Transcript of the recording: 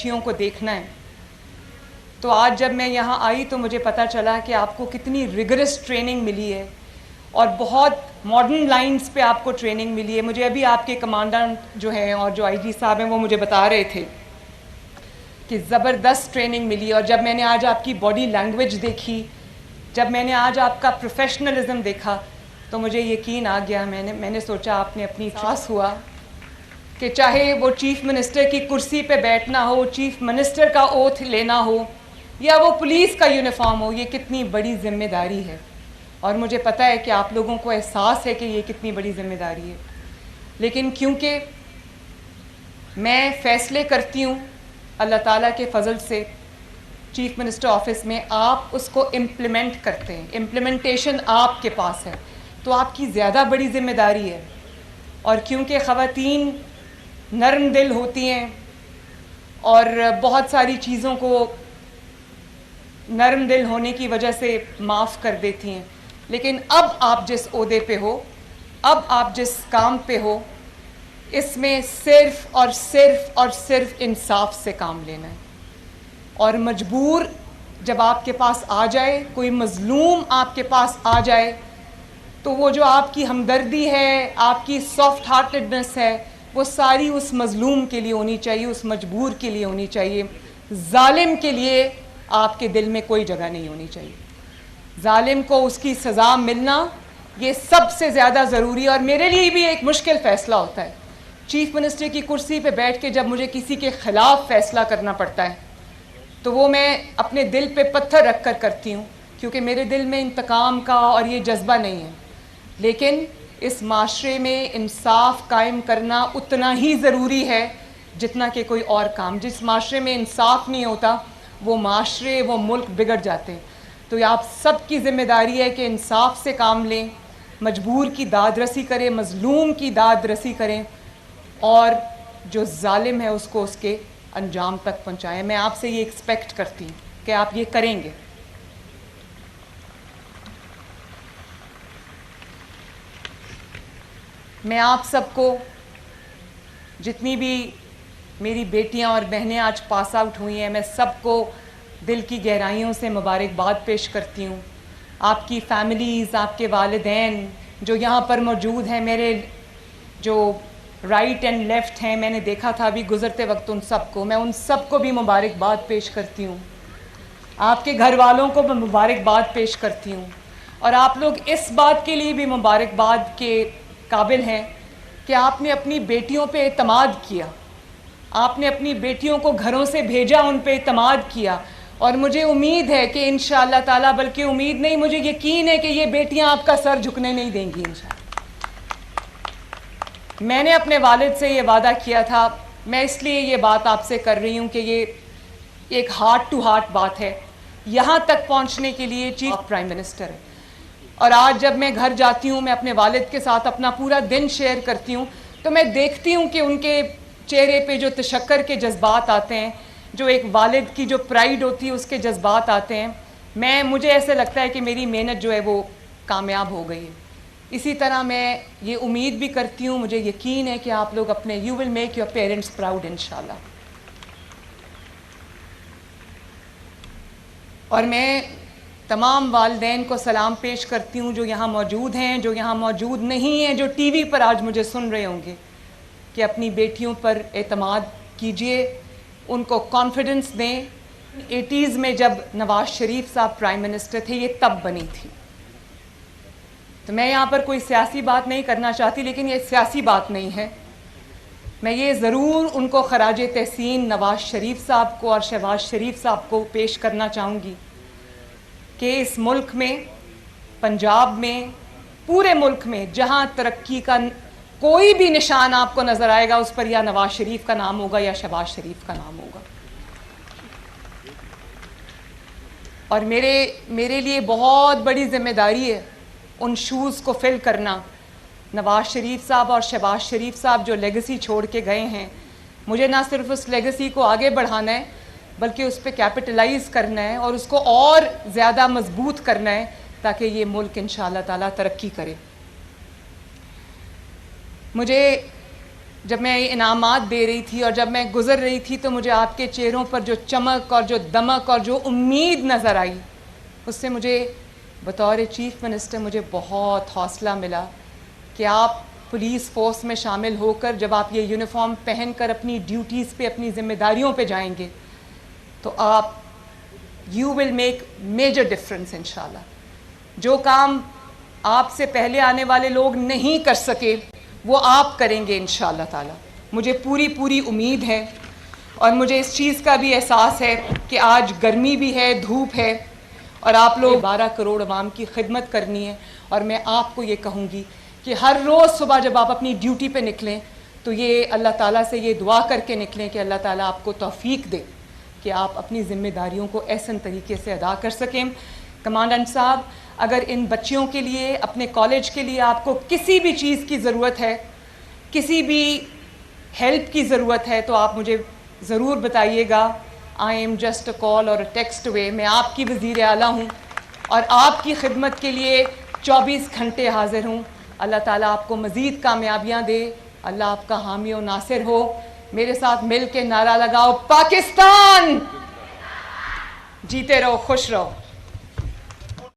بچیوں کو دیکھنا ہے. تو آج جب میں یہاں آئی تو مجھے پتہ چلا کہ آپ کو کتنی ریگرس ٹریننگ ملی ہے اور بہت ماڈرن لائنز پہ آپ کو ٹریننگ ملی ہے. مجھے ابھی آپ کے کمانڈنٹ جو ہیں اور جو آئی جی صاحب ہیں وہ مجھے بتا رہے تھے کہ زبردست ٹریننگ ملی. اور جب میں نے آج آپ کی باڈی لینگویج دیکھی, جب میں نے آج آپ کا پروفیشنلزم دیکھا تو مجھے یقین آ گیا. میں نے سوچا آپ نے اپنی احساس ہوا کہ چاہے وہ چیف منسٹر کی کرسی پہ بیٹھنا ہو, چیف منسٹر کا اوتھ لینا ہو یا وہ پولیس کا یونیفارم ہو, یہ کتنی بڑی ذمہ داری ہے. اور مجھے پتہ ہے کہ آپ لوگوں کو احساس ہے کہ یہ کتنی بڑی ذمہ داری ہے. لیکن کیونکہ میں فیصلے کرتی ہوں اللہ تعالیٰ کے فضل سے چیف منسٹر آفس میں, آپ اس کو امپلیمنٹ کرتے ہیں, امپلیمنٹیشن آپ کے پاس ہے, تو آپ کی زیادہ بڑی ذمہ داری ہے. اور کیونکہ خواتین نرم دل ہوتی ہیں اور بہت ساری چیزوں کو نرم دل ہونے کی وجہ سے معاف کر دیتی ہیں, لیکن اب آپ جس عہدے پہ ہو, اب آپ جس کام پہ ہو, اس میں صرف اور صرف اور صرف انصاف سے کام لینا ہے. اور مجبور جب آپ کے پاس آ جائے, کوئی مظلوم آپ کے پاس آ جائے, تو وہ جو آپ کی ہمدردی ہے, آپ کی سافٹ ہارٹڈنس ہے, وہ ساری اس مظلوم کے لیے ہونی چاہیے, اس مجبور کے لیے ہونی چاہیے. ظالم کے لیے آپ کے دل میں کوئی جگہ نہیں ہونی چاہیے. ظالم کو اس کی سزا ملنا یہ سب سے زیادہ ضروری ہے. اور میرے لیے بھی ایک مشکل فیصلہ ہوتا ہے چیف منسٹر کی کرسی پہ بیٹھ کے جب مجھے کسی کے خلاف فیصلہ کرنا پڑتا ہے, تو وہ میں اپنے دل پہ پتھر رکھ کر کرتی ہوں, کیونکہ میرے دل میں انتقام کا اور یہ جذبہ نہیں ہے. لیکن اس معاشرے میں انصاف قائم کرنا اتنا ہی ضروری ہے جتنا کہ کوئی اور کام. جس معاشرے میں انصاف نہیں ہوتا وہ معاشرے, وہ ملک بگڑ جاتے ہیں. تو یہ آپ سب کی ذمہ داری ہے کہ انصاف سے کام لیں, مجبور کی داد رسی کریں, مظلوم کی داد رسی کریں, اور جو ظالم ہے اس کو اس کے انجام تک پہنچائیں. میں آپ سے یہ ایکسپیکٹ کرتی ہوں کہ آپ یہ کریں گے. میں آپ سب کو, جتنی بھی میری بیٹیاں اور بہنیں آج پاس آؤٹ ہوئی ہیں, میں سب کو دل کی گہرائیوں سے مبارکباد پیش کرتی ہوں. آپ کی فیملیز, آپ کے والدین جو یہاں پر موجود ہیں, میرے جو رائٹ اینڈ لیفٹ ہیں, میں نے دیکھا تھا ابھی گزرتے وقت ان سب کو, میں ان سب کو بھی مبارکباد پیش کرتی ہوں. آپ کے گھر والوں کو میں مبارکباد پیش کرتی ہوں. اور آپ لوگ اس بات کے لیے بھی مبارکباد کے قابل ہیں کہ آپ نے اپنی بیٹیوں پہ اعتماد کیا, آپ نے اپنی بیٹیوں کو گھروں سے بھیجا, ان پہ اعتماد کیا. اور مجھے امید ہے کہ انشاءاللہ تعالیٰ, بلکہ امید نہیں, مجھے یقین ہے کہ یہ بیٹیاں آپ کا سر جھکنے نہیں دیں گی انشاءاللہ. میں نے اپنے والد سے یہ وعدہ کیا تھا, میں اس لیے یہ بات آپ سے کر رہی ہوں کہ یہ ایک ہارٹ ٹو ہارٹ بات ہے. یہاں تک پہنچنے کے لیے چیف پرائم منسٹر ہے. اور آج جب میں گھر جاتی ہوں, میں اپنے والد کے ساتھ اپنا پورا دن شیئر کرتی ہوں, تو میں دیکھتی ہوں کہ ان کے چہرے پہ جو تشکر کے جذبات آتے ہیں, جو ایک والد کی جو پرائیڈ ہوتی ہے اس کے جذبات آتے ہیں. مجھے ایسے لگتا ہے کہ میری محنت جو ہے وہ کامیاب ہو گئی ہے. اسی طرح میں یہ امید بھی کرتی ہوں, مجھے یقین ہے کہ آپ لوگ اپنے you will make your parents proud انشاءاللہ. اور میں تمام والدین کو سلام پیش کرتی ہوں جو یہاں موجود ہیں, جو یہاں موجود نہیں ہیں, جو ٹی وی پر آج مجھے سن رہے ہوں گے, کہ اپنی بیٹیوں پر اعتماد کیجئے, ان کو کانفیڈنس دیں. 80s میں جب نواز شریف صاحب پرائم منسٹر تھے, یہ تب بنی تھی. تو میں یہاں پر کوئی سیاسی بات نہیں کرنا چاہتی, لیکن یہ سیاسی بات نہیں ہے. میں یہ ضرور ان کو خراج تحسین نواز شریف صاحب کو اور شہباز شریف صاحب کو پیش کرنا چاہوں گی کہ اس ملک میں, پنجاب میں, پورے ملک میں جہاں ترقی کا کوئی بھی نشان آپ کو نظر آئے گا, اس پر یا نواز شریف کا نام ہوگا یا شہباز شریف کا نام ہوگا. اور میرے لیے بہت بڑی ذمہ داری ہے ان شوز کو فل کرنا. نواز شریف صاحب اور شہباز شریف صاحب جو لیگسی چھوڑ کے گئے ہیں, مجھے نہ صرف اس لیگسی کو آگے بڑھانا ہے بلکہ اس پہ کیپٹلائز کرنا ہے اور اس کو اور زیادہ مضبوط کرنا ہے تاکہ یہ ملک انشاءاللہ تعالیٰ ترقی کرے. مجھے جب میں انعامات دے رہی تھی اور جب میں گزر رہی تھی تو مجھے آپ کے چہروں پر جو چمک اور جو دمک اور جو امید نظر آئی، اس سے مجھے بطور چیف منسٹر مجھے بہت حوصلہ ملا کہ آپ پولیس فورس میں شامل ہو کر جب آپ یہ یونیفارم پہن کر اپنی ڈیوٹیز پہ اپنی ذمہ داریوں پہ جائیں گے تو آپ you will make major difference انشاءاللہ. جو کام آپ سے پہلے آنے والے لوگ نہیں کر سکے وہ آپ کریں گے انشاءاللہ تعالی. مجھے پوری امید ہے اور مجھے اس چیز کا بھی احساس ہے کہ آج گرمی بھی ہے، دھوپ ہے اور آپ لوگ 12 کروڑ عوام کی خدمت کرنی ہے. اور میں آپ کو یہ کہوں گی کہ ہر روز صبح جب آپ اپنی ڈیوٹی پہ نکلیں تو یہ اللہ تعالیٰ سے یہ دعا کر کے نکلیں کہ اللہ تعالیٰ آپ کو توفیق دے کہ آپ اپنی ذمہ داریوں کو احسن طریقے سے ادا کر سکیں. کمانڈنٹ صاحب، اگر ان بچیوں کے لیے، اپنے کالج کے لیے آپ کو کسی بھی چیز کی ضرورت ہے، کسی بھی ہیلپ کی ضرورت ہے تو آپ مجھے ضرور بتائیے گا. آئی ایم جسٹ اے کال اور اے ٹیکسٹ اوے. میں آپ کی وزیر اعلیٰ ہوں اور آپ کی خدمت کے لیے 24 گھنٹے حاضر ہوں. اللہ تعالیٰ آپ کو مزید کامیابیاں دے. اللہ آپ کا حامی و ناصر ہو. میرے ساتھ مل کے نعرہ لگاؤ، پاکستان! جیتے رہو، خوش رہو.